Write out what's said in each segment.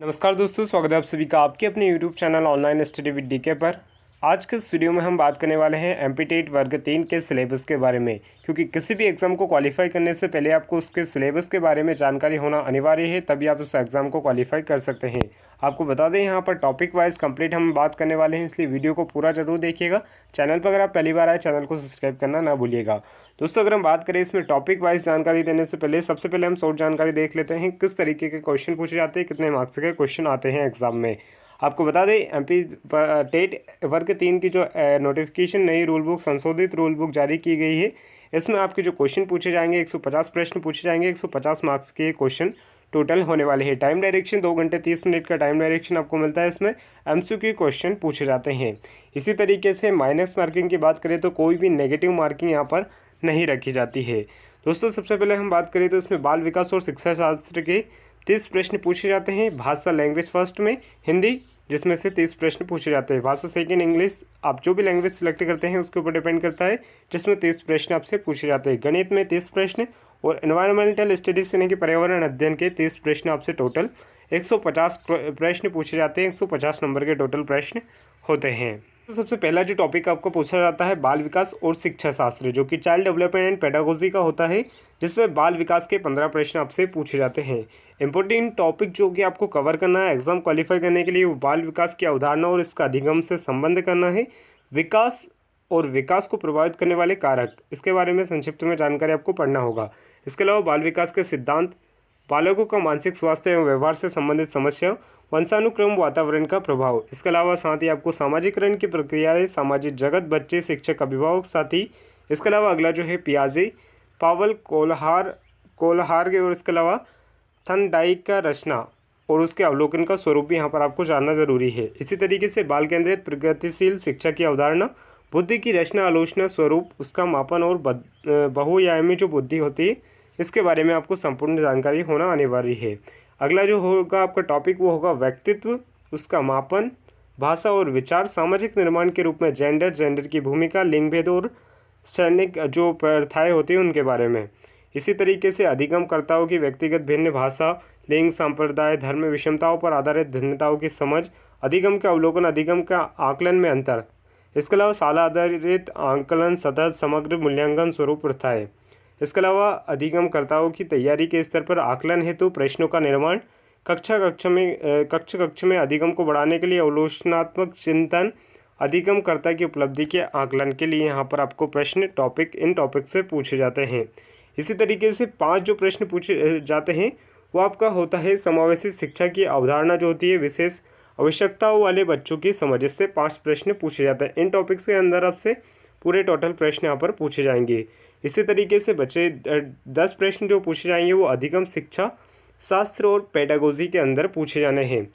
नमस्कार दोस्तों, स्वागत है आप सभी का आपके अपने YouTube channel online study with DK पर। आज के इस वीडियो में हम बात करने वाले हैं एमपी वर्ग 3 के सिलेबस के बारे में, क्योंकि किसी भी एग्ज़ाम को क्वालिफाई करने से पहले आपको उसके सिलेबस के बारे में जानकारी होना अनिवार्य है, तभी आप उस एग्ज़ाम को क्वालिफाई कर सकते हैं। आपको बता दें, यहाँ पर टॉपिक वाइज कंप्लीट हम बात करने वाले हैं, इसलिए वीडियो को पूरा जरूर देखिएगा। चैनल पर अगर आप पहली बार आए, चैनल को सब्सक्राइब करना ना भूलिएगा। दोस्तों, अगर हम बात करें इसमें टॉपिक वाइज जानकारी देने से पहले सबसे पहले हम शॉर्ट जानकारी देख लेते हैं किस तरीके के क्वेश्चन पूछे जाते हैं, कितने मार्क्स के क्वेश्चन आते हैं एग्जाम में। आपको बता दें, एमपी टेट वर्ग 3 की जो नोटिफिकेशन नई रूल बुक संशोधित रूल बुक जारी की गई है, इसमें आपके जो क्वेश्चन पूछे जाएंगे 150 प्रश्न पूछे जाएंगे, 150 मार्क्स के क्वेश्चन टोटल होने वाले हैं। टाइम डायरेक्शन 2 घंटे 30 मिनट का टाइम डायरेक्शन आपको मिलता है। इसमें एमसीक्यू क्वेश्चन पूछे जाते हैं। इसी तरीके से माइनस मार्किंग की बात करें तो कोई भी नेगेटिव मार्किंग यहाँ पर नहीं रखी जाती है। दोस्तों, सबसे पहले हम बात करें तो इसमें बाल विकास और शिक्षा शास्त्र के 30 प्रश्न पूछे जाते हैं। भाषा लैंग्वेज फर्स्ट में हिंदी, जिसमें से 30 प्रश्न पूछे जाते हैं। भाषा सेकेंड इंग्लिश, आप जो भी लैंग्वेज सिलेक्ट करते हैं उसके ऊपर डिपेंड करता है, जिसमें 30 प्रश्न आपसे पूछे जाते हैं। गणित में 30 प्रश्न और एनवायरमेंटल स्टडीज यानी कि पर्यावरण अध्ययन के 30 प्रश्न आपसे टोटल 150 प्रश्न पूछे जाते हैं। 150 नंबर के टोटल प्रश्न होते हैं। तो सबसे पहला जो टॉपिक आपको पूछा जाता है बाल विकास और शिक्षा शास्त्र, जो कि चाइल्ड डेवलपमेंट एंड पेडागोजी का होता है, जिसमें बाल विकास के 15 प्रश्न आपसे पूछे जाते हैं। इंपॉर्टेंट टॉपिक जो कि आपको कवर करना है एग्जाम क्वालिफाई करने के लिए, वो बाल विकास की अवधारणा और इसका अधिगम से संबंध करना है। विकास और विकास को प्रभावित करने वाले कारक, इसके बारे में संक्षिप्त में जानकारी आपको पढ़ना होगा। इसके अलावा बाल विकास के सिद्धांत, बालकों का मानसिक स्वास्थ्य एवं व्यवहार से संबंधित समस्या, वंशानुक्रम, वातावरण का प्रभाव। इसके अलावा साथ ही आपको सामाजिकरण की प्रक्रियाएं, सामाजिक जगत, बच्चे, शिक्षक, अभिभावक, साथी। इसके अलावा अगला जो है पियाजे, पावल, कोलहार के, और इसके अलावा थर्नडाइक का रचना और उसके अवलोकन का स्वरूप भी यहाँ पर आपको जानना जरूरी है। इसी तरीके से बाल केंद्रित प्रगतिशील शिक्षा की अवधारणा, बुद्धि की रचना, आलोचना, स्वरूप, उसका मापन और बहुआयामी जो बुद्धि होती है, इसके बारे में आपको संपूर्ण जानकारी होना अनिवार्य है। अगला जो होगा आपका टॉपिक वो होगा व्यक्तित्व, उसका मापन, भाषा और विचार, सामाजिक निर्माण के रूप में जेंडर की भूमिका, लिंग भेद और सैनिक जो प्रथाएं होती हैं उनके बारे में। इसी तरीके से अधिगमकर्ताओं की व्यक्तिगत भिन्न भाषा, लिंग, संप्रदाय, धर्म, विषमताओं पर आधारित भिन्नताओं की समझ, अधिगम का अवलोकन, अधिगम का आकलन में अंतर। इसके अलावा शाला आधारित आंकलन, सतत समग्र मूल्यांकन, स्वरूप, प्रथाएं। इसके अलावा अधिगमकर्ताओं की तैयारी के स्तर पर आकलन हेतु प्रश्नों का निर्माण, कक्ष में अधिगम को बढ़ाने के लिए अवलोकनात्मक चिंतन, अधिगमकर्ता की उपलब्धि के आकलन के लिए यहाँ पर आपको प्रश्न इन टॉपिक से पूछे जाते हैं। इसी तरीके से 5 जो प्रश्न पूछे जाते हैं वो आपका होता है समावेशी शिक्षा की अवधारणा जो होती है, विशेष आवश्यकताओं वाले बच्चों की समझ। इससे 5 प्रश्न पूछे जाते हैं। इन टॉपिक्स के अंदर आपसे पूरे टोटल प्रश्न यहाँ पर पूछे जाएंगे। इसी तरीके से बचे 10 प्रश्न जो पूछे जाएंगे वो अधिगम शिक्षा शास्त्र और पेडागोजी के अंदर पूछे जाने हैं,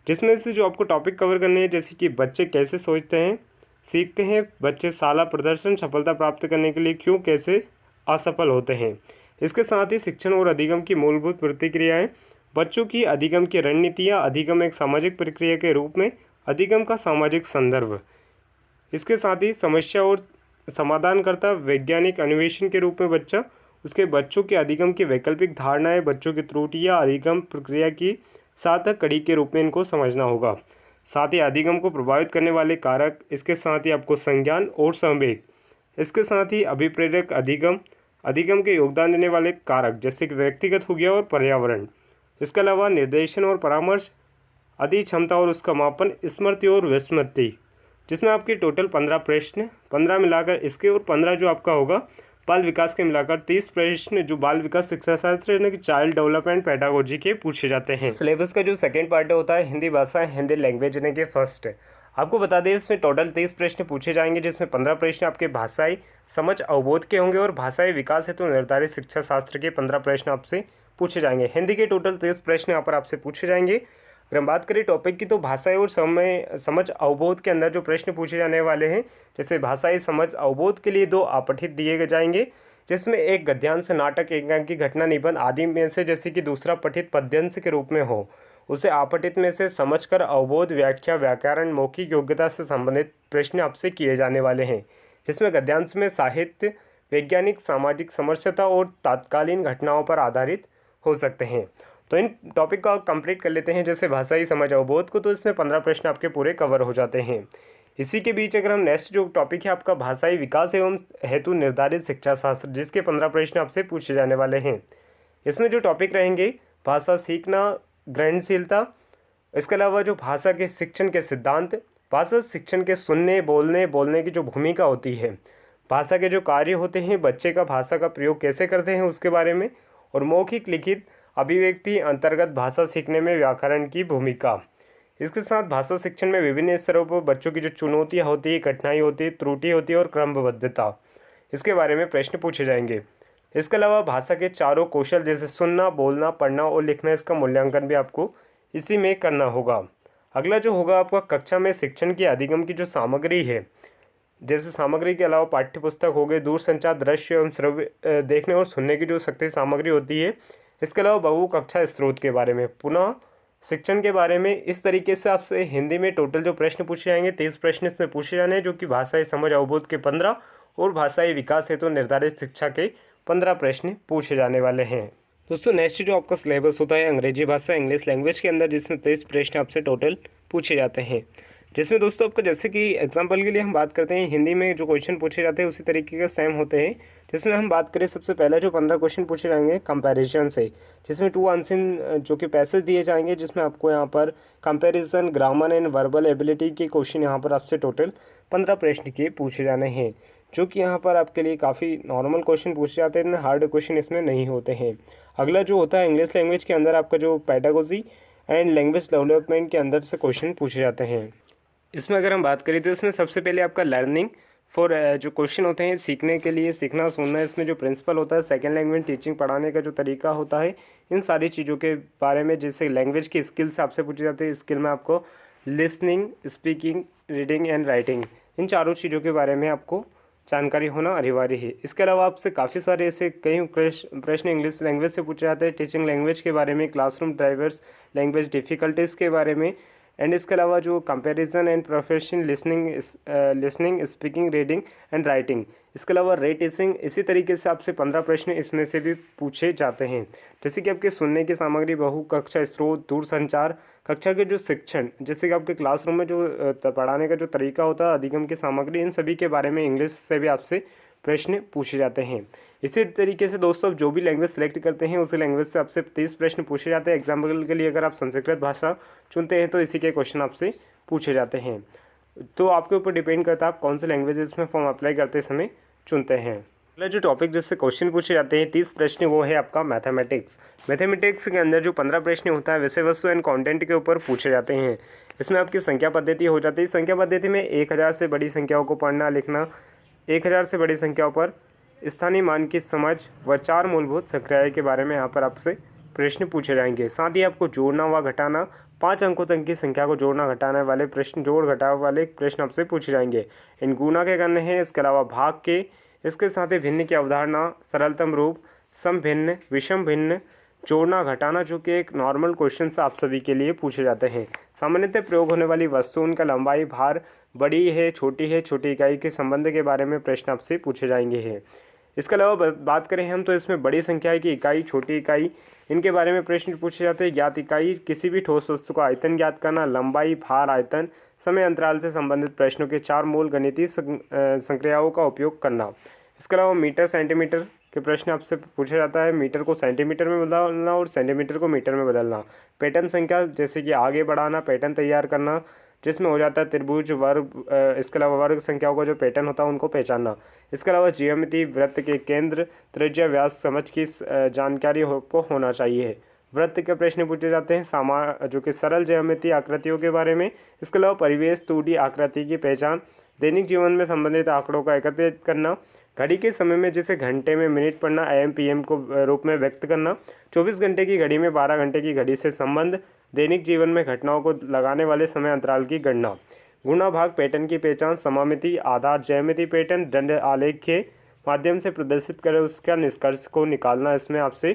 जिसमें से जो आपको टॉपिक कवर करने हैं, जैसे कि बच्चे कैसे सोचते हैं, सीखते हैं, बच्चे शाला प्रदर्शन सफलता प्राप्त करने के लिए क्यों कैसे असफल होते हैं। इसके साथ ही शिक्षण और अधिगम की मूलभूत प्रतिक्रियाएं, बच्चों की अधिगम की रणनीतियाँ, अधिगम एक सामाजिक प्रक्रिया के रूप में, अधिगम का सामाजिक संदर्भ। इसके साथ ही समस्या और समाधानकर्ता, वैज्ञानिक अन्वेषण के रूप में बच्चा, उसके बच्चों के अधिगम की वैकल्पिक धारणाएं, बच्चों की त्रुटियां, अधिगम प्रक्रिया की सार्थक कड़ी के रूप में इनको समझना होगा। साथ ही अधिगम को प्रभावित करने वाले कारक, इसके साथ ही आपको संज्ञान और संवेग, इसके साथ ही अभिप्रेरक अधिगम के योगदान देने वाले कारक जैसे कि व्यक्तिगत हो गया और पर्यावरण। इसके अलावा निर्देशन और परामर्श, अधि क्षमता और उसका मापन, स्मृति और विस्मृति, जिसमें आपके टोटल 15 प्रश्न, 15 मिलाकर इसके और 15 जो आपका होगा बाल विकास के मिलाकर 30 प्रश्न जो बाल विकास शिक्षा शास्त्र यानी कि चाइल्ड डेवलपमेंट पेडागोजी के पूछे जाते हैं। सिलेबस का जो सेकंड पार्ट होता है हिंदी भाषा, हिंदी लैंग्वेज यानी कि फर्स्ट। आपको बता दें इसमें टोटल 30 प्रश्न पूछे जाएंगे, जिसमें 15 प्रश्न आपके भाषाई समझ अवबोध के होंगे और भाषाई विकास हेतु निर्धारित शिक्षा शास्त्र के 15 प्रश्न आपसे पूछे जाएंगे। हिंदी के टोटल 30 प्रश्न यहाँ पर आपसे पूछे जाएंगे। अगर हम बात करें टॉपिक की, तो भाषाई और समझ अवबोध के अंदर जो प्रश्न पूछे जाने वाले हैं, जैसे भाषाई समझ अवबोध के लिए 2 आपठित दिए जाएंगे, जिसमें एक गद्यांश, नाटक, एकांकी, घटना, निबंध आदि में से जैसे कि दूसरा पठित पद्यांश के रूप में हो, उसे आपठित में से समझकर अवबोध, व्याख्या, व्याकरण, मौखिक योग्यता से संबंधित प्रश्न आपसे किए जाने वाले हैं, जिसमें गद्यांश में साहित्य, वैज्ञानिक, सामाजिक समस्या और तात्कालीन घटनाओं पर आधारित हो सकते हैं। तो इन टॉपिक को आप कंप्लीट कर लेते हैं, जैसे भाषाई समझ अवबोध को, तो इसमें 15 प्रश्न आपके पूरे कवर हो जाते हैं। इसी के बीच अगर हम नेक्स्ट जो टॉपिक है आपका भाषाई विकास एवं हेतु निर्धारित शिक्षा शास्त्र, जिसके 15 प्रश्न आपसे पूछे जाने वाले हैं। इसमें जो टॉपिक रहेंगे भाषा सीखना, ग्रहणशीलता, इसके अलावा जो भाषा के शिक्षण के सिद्धांत, भाषा शिक्षण के सुनने बोलने की जो भूमिका होती है, भाषा के जो कार्य होते हैं, बच्चे का भाषा का प्रयोग कैसे करते हैं उसके बारे में, और मौखिक लिखित अभिव्यक्ति अंतर्गत भाषा सीखने में व्याकरण की भूमिका। इसके साथ भाषा शिक्षण में विभिन्न स्तरों पर बच्चों की जो चुनौतियाँ होती है, कठिनाई होती है, त्रुटि होती है और क्रमबद्धता, इसके बारे में प्रश्न पूछे जाएंगे। इसके अलावा भाषा के चारों कौशल जैसे सुनना, बोलना, पढ़ना और लिखना, इसका मूल्यांकन भी आपको इसी में करना होगा। अगला जो होगा आपका कक्षा में शिक्षण की अधिगम की जो सामग्री है, जैसे सामग्री के अलावा पाठ्य पुस्तक हो गए, दूरसंचार, दृश्य एवं श्रव्य देखने और सुनने की जो शक्ति सामग्री होती है। इसके अलावा बहु कक्षा स्रोत के बारे में, पुनः शिक्षण के बारे में। इस तरीके से आपसे हिंदी में टोटल जो प्रश्न पूछे जाएंगे 23 प्रश्न इसमें पूछे जाने हैं, जो कि भाषाई समझ अवबोध के 15 और भाषाई विकास हेतु निर्धारित शिक्षा के 15 प्रश्न पूछे जाने वाले हैं। दोस्तों नेक्स्ट जो आपका सिलेबस होता है अंग्रेजी भाषा इंग्लिश लैंग्वेज के अंदर, जिसमें 23 प्रश्न आपसे टोटल पूछे जाते हैं। जिसमें दोस्तों आपको जैसे कि एग्जांपल के लिए हम बात करते हैं, हिंदी में जो क्वेश्चन पूछे जाते हैं उसी तरीके के सेम होते हैं। जिसमें हम बात करें सबसे पहला जो 15 क्वेश्चन पूछे जाएंगे कंपैरिजन से, जिसमें 2 आंसर जो कि पैसेज दिए जाएंगे, जिसमें आपको यहाँ पर comparison, grammar and verbal ability के क्वेश्चन यहाँ पर आपसे टोटल 15 प्रश्न के पूछे जाने हैं, जो कि यहाँ पर आपके लिए काफ़ी नॉर्मल क्वेश्चन पूछे जाते हैं, इतने हार्ड क्वेश्चन इसमें नहीं होते हैं। अगला जो होता है इंग्लिश लैंग्वेज के अंदर आपका जो पेडागोजी एंड लैंग्वेज डेवलपमेंट के अंदर से क्वेश्चन पूछे जाते हैं। इसमें अगर हम बात करें तो इसमें सबसे पहले आपका लर्निंग फॉर जो क्वेश्चन होते हैं सीखने के लिए, सीखना सुनना, इसमें जो प्रिंसिपल होता है, सेकंड लैंग्वेज टीचिंग पढ़ाने का जो तरीका होता है, इन सारी चीज़ों के बारे में, जैसे लैंग्वेज की स्किल्स आपसे पूछी जाती है। स्किल में आपको listening, speaking, reading and writing, इन चारों चीज़ों के बारे में आपको जानकारी होना अनिवार्य है। इसके अलावा आपसे काफ़ी सारे ऐसे कई प्रश्न इंग्लिश लैंग्वेज से पूछे जाते हैं, टीचिंग लैंग्वेज के बारे में, क्लासरूम ड्राइवर्स, लैंग्वेज डिफ़िकल्टीज़ के बारे में, एंड इसके अलावा जो comparison and profession, listening, speaking, reading and writing, इसके अलावा रेटिंग, इसी तरीके से आपसे 15 प्रश्न इसमें से भी पूछे जाते हैं। जैसे कि आपके सुनने की सामग्री, बहु कक्षा स्रोत, दूरसंचार, कक्षा के जो शिक्षण, जैसे कि आपके क्लासरूम में जो पढ़ाने का जो तरीका होता है, अधिगम की सामग्री, इन सभी के बारे में इंग्लिश से भी आपसे प्रश्न पूछे जाते हैं। इसी तरीके से दोस्तों जो भी लैंग्वेज सेलेक्ट करते हैं उसी लैंग्वेज से आपसे 30 प्रश्न पूछे जाते हैं। एग्जाम्पल के लिए अगर आप संस्कृत भाषा चुनते हैं तो इसी के क्वेश्चन आपसे पूछे जाते हैं। तो आपके ऊपर डिपेंड करता है आप कौन से लैंग्वेज इसमें फॉर्म अप्लाई करते समय चुनते हैं। अगला जो टॉपिक जिससे क्वेश्चन पूछे जाते हैं 30 प्रश्न, वो है आपका मैथमेटिक्स। मैथमेटिक्स के अंदर जो 15 प्रश्न होता है विषय वस्तु एंड कंटेंट के ऊपर पूछे जाते हैं। इसमें आपकी संख्या पद्धति हो जाती है। संख्या पद्धति में 1000 से बड़ी संख्याओं को पढ़ना लिखना, 1000 से बड़ी संख्याओं पर स्थानीय मान की समझ व 4 मूलभूत संख्याएं के बारे में यहाँ पर आपसे प्रश्न पूछे जाएंगे। साथ ही आपको जोड़ना व घटाना, 5 अंकों तक की संख्या को जोड़ना घटाने वाले प्रश्न, जोड़ घटाव वाले प्रश्न आपसे पूछे जाएंगे। इन गुणा के करने हैं, इसके अलावा भाग के, इसके साथ ही भिन्न की अवधारणा, सरलतम रूप, सम भिन्न, विषम भिन्न, जोड़ना घटाना, जो कि एक नॉर्मल क्वेश्चन आप सभी के लिए पूछे जाते हैं। सामान्यतः प्रयोग होने वाली वस्तु, उनका लंबाई, भार, बड़ी है, छोटी इकाई के संबंध के बारे में प्रश्न आपसे पूछे जाएंगे हैं। इसके अलावा बात करें हम तो इसमें बड़ी संख्या की इकाई, छोटी इकाई, इनके बारे में प्रश्न पूछे जाते हैं। ज्ञात इकाई, किसी भी ठोस वस्तु का आयतन ज्ञात करना, लंबाई, भार, आयतन, समय अंतराल से संबंधित प्रश्नों के 4 मूल गणितीय संक्रियाओं का उपयोग करना। इसके अलावा मीटर, सेंटीमीटर के प्रश्न आपसे पूछा जाता है। मीटर को सेंटीमीटर में बदलना और सेंटीमीटर को मीटर में बदलना। पैटर्न संख्या, जैसे कि आगे बढ़ाना, पैटर्न तैयार करना, जिसमें हो जाता है त्रिभुज, वर्ग, इसके अलावा वर्ग संख्याओं का जो पैटर्न होता है उनको पहचानना। इसके अलावा ज्यामिति, वृत्त के केंद्र, त्रिज्या, व्यास समझ की जानकारी को होना चाहिए। वृत्त के प्रश्न पूछे जाते हैं जो कि सरल ज्यामिति आकृतियों के बारे में। इसके अलावा परिवेश, 2D आकृति की पहचान, दैनिक जीवन में संबंधित आंकड़ों का एकत्रित करना, घड़ी के समय में जैसे घंटे में मिनट पढ़ना, AM PM को रूप में व्यक्त करना, 24 घंटे की घड़ी में 12 घंटे की घड़ी से संबंध, दैनिक जीवन में घटनाओं को लगाने वाले समय अंतराल की गणना, गुणा भाग पैटर्न की पहचान, समामिति, आधार, ज्यामिति, पैटर्न, दंड आलेख के माध्यम से प्रदर्शित कर उसका निष्कर्ष को निकालना। इसमें आपसे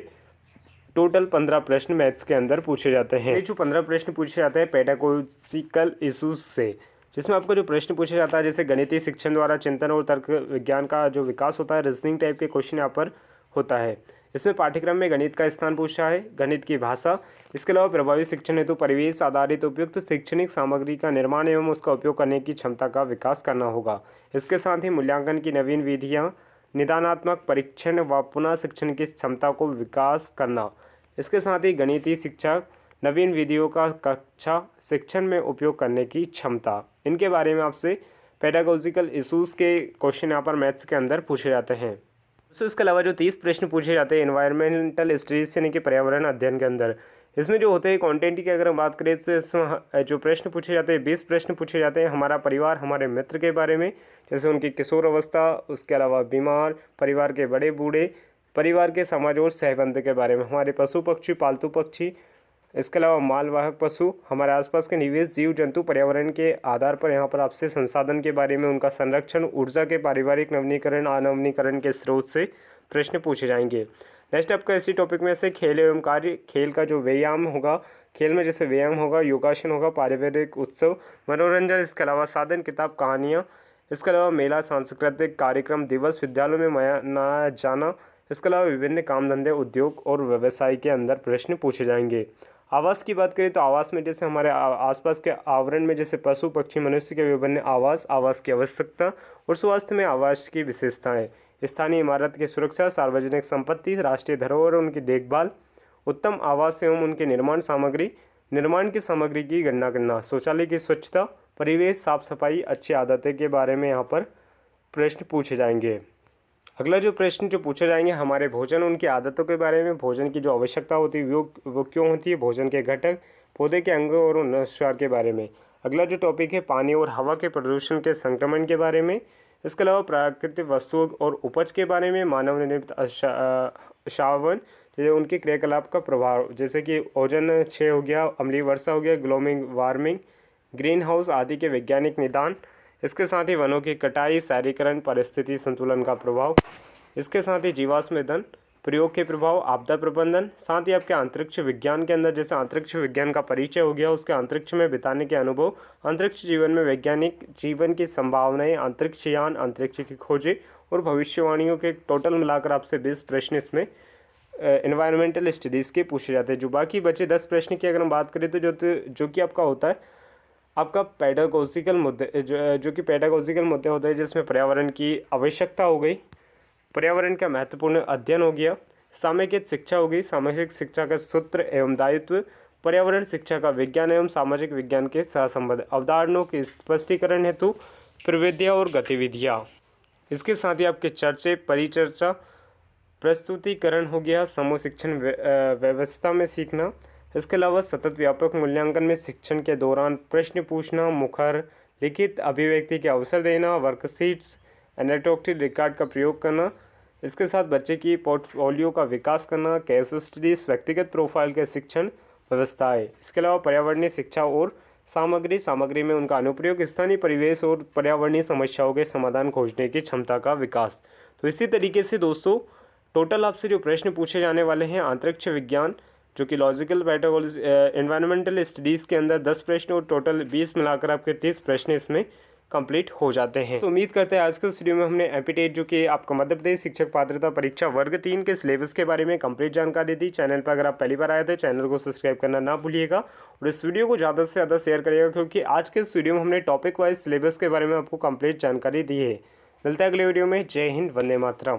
टोटल 15 प्रश्न मैथ्स के अंदर पूछे जाते हैं। ये जो 15 प्रश्न पूछे जाते हैं पेडागोजिकल इशूज से, जिसमें आपको जो प्रश्न पूछा जाता है जैसे गणितीय शिक्षण द्वारा चिंतन और तर्क विज्ञान का जो विकास होता है, रीजनिंग टाइप के क्वेश्चन यहाँ पर होता है। इसमें पाठ्यक्रम में गणित का स्थान पूछा है, गणित की भाषा। इसके अलावा प्रभावी शिक्षण हेतु परिवेश आधारित उपयुक्त शैक्षणिक सामग्री का निर्माण एवं उसका उपयोग करने की क्षमता का विकास करना होगा। इसके साथ ही मूल्यांकन की नवीन विधियाँ, निदानात्मक परीक्षण व पुनः शिक्षण की क्षमता को विकास करना। इसके साथ ही गणितीय शिक्षा, नवीन विधियों का कक्षा शिक्षण में उपयोग करने की क्षमता। इनके बारे में आपसे पेडागोजिकल इशूज़ के क्वेश्चन यहाँ पर मैथ्स के अंदर पूछे जाते हैं। दोस्तों इसके अलावा जो 30 प्रश्न पूछे जाते हैं एनवायरमेंटल स्टडीज यानी कि पर्यावरण अध्ययन के अंदर, इसमें जो होते हैं कंटेंट की अगर हम बात करें तो इसमें जो प्रश्न पूछे जाते हैं 20 प्रश्न पूछे जाते हैं हमारा परिवार, हमारे मित्र के बारे में, जैसे उनकी किशोर अवस्था, उसके अलावा बीमार, परिवार के बड़े बूढ़े, परिवार के समाज और सहबंध के बारे में, हमारे पशु पक्षी, पालतू पक्षी, इसके अलावा मालवाहक पशु, हमारे आसपास के निवेश जीव जंतु, पर्यावरण के आधार पर यहाँ पर आपसे संसाधन के बारे में, उनका संरक्षण, ऊर्जा के पारिवारिक नवीनीकरण, अनवीनीकरण के स्रोत से प्रश्न पूछे जाएंगे। नेक्स्ट आपका इसी टॉपिक में से खेल एवं कार्य, खेल का जो व्यायाम होगा, खेल में जैसे व्यायाम होगा, योगासन होगा, पारिवारिक उत्सव, मनोरंजन, इसके अलावा साधन, किताब, कहानियाँ, इसके अलावा मेला, सांस्कृतिक कार्यक्रम, दिवस, विद्यालयों में मनाया जाना, इसके अलावा विभिन्न काम धंधे, उद्योग और व्यवसाय के अंदर प्रश्न पूछे जाएंगे। आवास की बात करें तो आवास में जैसे हमारे आसपास के आवरण में जैसे पशु पक्षी मनुष्य के विभिन्न आवास, आवास की आवश्यकता और स्वास्थ्य में आवास की विशेषताएं, स्थानीय इमारत की सुरक्षा, सार्वजनिक संपत्ति, राष्ट्रीय धरोहर और उनकी देखभाल, उत्तम आवास एवं उनके निर्माण सामग्री, निर्माण की सामग्री की गणना करना, शौचालय की स्वच्छता, परिवेश, साफ सफाई, अच्छी आदतें के बारे में यहाँ पर प्रश्न पूछे जाएंगे। अगला जो प्रश्न जो पूछे जाएंगे हमारे भोजन, उनकी आदतों के बारे में, भोजन की जो आवश्यकता होती है वो क्यों होती है, भोजन के घटक, पौधे के अंग और नस्वार के बारे में। अगला जो टॉपिक है पानी और हवा के प्रदूषण के संक्रमण के बारे में। इसके अलावा प्राकृतिक वस्तुओं और उपज के बारे में, मानव निर्मित अशावन, जैसे उनके क्रियाकलाप का प्रभाव, जैसे कि ओजोन क्षय हो गया, अम्लीय वर्षा हो गया, ग्लोबल वार्मिंग, ग्रीन हाउस आदि के वैज्ञानिक निदान। इसके साथ ही वनों की कटाई, शहरीकरण, परिस्थिति संतुलन का प्रभाव, इसके साथ ही जीवाश्म ईंधन प्रयोग के प्रभाव, आपदा प्रबंधन, साथ ही आपके अंतरिक्ष विज्ञान के अंदर जैसे अंतरिक्ष विज्ञान का परिचय हो गया, उसके अंतरिक्ष में बिताने के अनुभव, अंतरिक्ष जीवन में वैज्ञानिक जीवन की संभावनाएं, अंतरिक्ष यान, अंतरिक्ष की खोजें और भविष्यवाणियों के टोटल मिलाकर आपसे 20 प्रश्न इसमें एनवायरमेंटल स्टडीज़ के पूछे जाते हैं। जो बाकी बचे 10 प्रश्न की अगर हम बात करें तो जो कि आपका होता है आपका पेडागोजिकल मुद्दे, जो कि पेडागोजिकल मुद्दे होते हैं, जिसमें पर्यावरण की आवश्यकता हो गई, पर्यावरण का महत्वपूर्ण अध्ययन हो गया, सामाजिक शिक्षा हो गई, सामाजिक शिक्षा का सूत्र एवं दायित्व, पर्यावरण शिक्षा का विज्ञान एवं सामाजिक विज्ञान के सहसंबंध, अवधारणाओं के स्पष्टीकरण हेतु प्रविधियाँ और गतिविधियाँ। इसके साथ ही आपके चर्चे, परिचर्चा, प्रस्तुतिकरण हो गया, समूह शिक्षण व्यवस्था में सीखना। इसके अलावा सतत व्यापक मूल्यांकन में शिक्षण के दौरान प्रश्न पूछना, मुखर लिखित अभिव्यक्ति के अवसर देना, वर्कशीट्स, एनाटॉमिक रिकॉर्ड का प्रयोग करना। इसके साथ बच्चे की पोर्टफोलियो का विकास करना, केस स्टडीज, व्यक्तिगत प्रोफाइल के शिक्षण व्यवस्थाएं। इसके अलावा पर्यावरणीय शिक्षा और सामग्री में उनका अनुप्रयोग, स्थानीय परिवेश और पर्यावरणीय समस्याओं के समाधान खोजने की क्षमता का विकास। तो इसी तरीके से दोस्तों टोटल आपसे जो प्रश्न पूछे जाने वाले हैं अंतरिक्ष विज्ञान, जो कि लॉजिकल पेडागोजी, एनवायरमेंटल स्टडीज़ के अंदर 10 प्रश्न और टोटल 20 मिलाकर आपके 30 प्रश्न इसमें कंप्लीट हो जाते हैं। तो उम्मीद करते हैं आज के वीडियो में हमने एमपीटेट, जो कि आपका मध्य प्रदेश शिक्षक पात्रता परीक्षा वर्ग 3 के सिलेबस के बारे में कंप्लीट जानकारी दी। चैनल पर अगर आप पहली बार आए थे चैनल को सब्सक्राइब करना ना भूलिएगा और इस वीडियो को ज़्यादा से ज़्यादा शेयर करिएगा, क्योंकि आज के इस वीडियो में हमने टॉपिक वाइज सिलेबस के बारे में आपको कंप्लीट जानकारी दी है। मिलता है अगले वीडियो में। जय हिंद, वंदे मातरम।